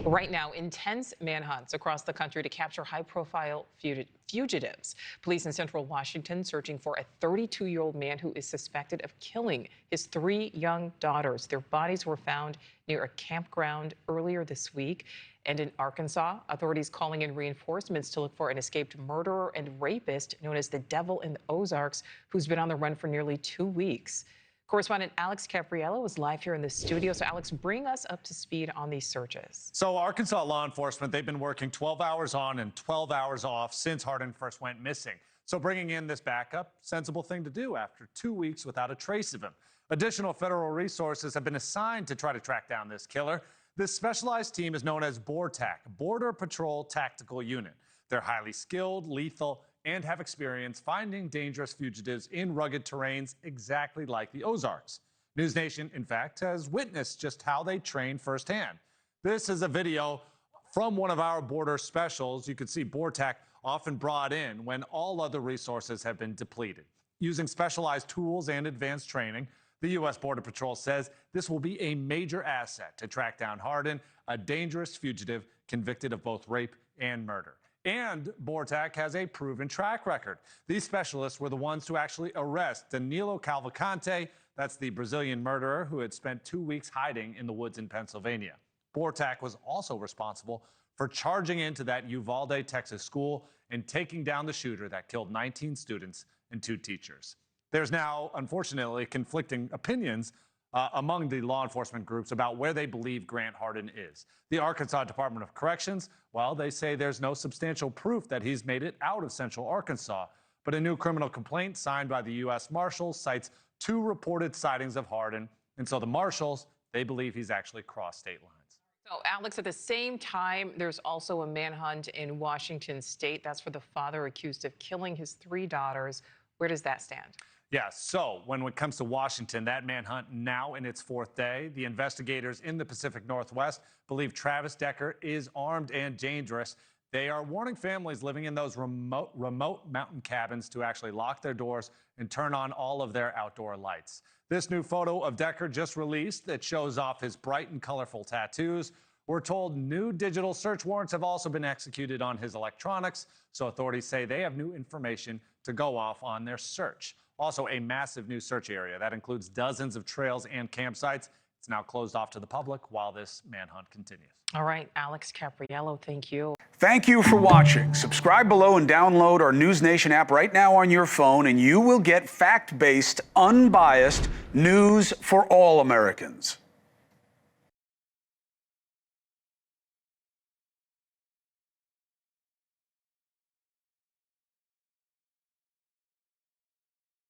Right now, intense manhunts across the country to capture high-profile fugitives. Police in central Washington searching for a 32-year-old man who is suspected of killing his 3 young daughters. Their bodies were found near a campground earlier this week. And in Arkansas, authorities calling in reinforcements to look for an escaped murderer and rapist known as the Devil in the Ozarks, who's been on the run for nearly 2 weeks. Correspondent Alex Caprariello is live here in the studio. So, Alex, bring us up to speed on these searches. So, Arkansas law enforcement, they've been working 12 hours on and 12 hours off since Hardin first went missing. So, bringing in this backup, sensible thing to do after 2 weeks without a trace of him. Additional federal resources have been assigned to try to track down this killer. This specialized team is known as BORTAC, Border Patrol Tactical Unit. They're highly skilled, lethal, and have experience finding dangerous fugitives in rugged terrains exactly like the Ozarks. NewsNation, in fact, has witnessed just how they train firsthand. This is a video from one of our border specials. You can see BORTAC often brought in when all other resources have been depleted. Using specialized tools and advanced training, the U.S. Border Patrol says this will be a major asset to track down Hardin, a dangerous fugitive convicted of both rape and murder. And BORTAC has a proven track record. These specialists were the ones to actually arrest Danilo Cavalcante. That's the Brazilian murderer who had spent 2 weeks hiding in the woods in Pennsylvania. BORTAC was also responsible for charging into that Uvalde, Texas school and taking down the shooter that killed 19 students and 2 teachers. There's now, unfortunately, conflicting opinions among the law enforcement groups about where they believe Grant Hardin is. The Arkansas Department of Corrections, well, they say there's no substantial proof that he's made it out of central Arkansas. But a new criminal complaint signed by the U.S. Marshals cites 2 reported sightings of Hardin. And so the Marshals, they believe he's actually crossed state lines. So, Alex, at the same time, there's also a manhunt in Washington state. That's for the father accused of killing his 3 daughters. Where does that stand? Yeah, so when it comes to Washington, that manhunt now in its 4th day. The investigators in the Pacific Northwest believe Travis Decker is armed and dangerous. They are warning families living in those remote mountain cabins to actually lock their doors and turn on all of their outdoor lights. This new photo of Decker just released that shows off his bright and colorful tattoos. We're told new digital search warrants have also been executed on his electronics, so authorities say they have new information to go off on their search. Also, a massive new search area that includes dozens of trails and campsites. It's now closed off to the public while this manhunt continues. All right, Alex Caprariello, thank you. Thank you for watching. Subscribe below and download our NewsNation app right now on your phone, and you will get fact-based, unbiased news for all Americans.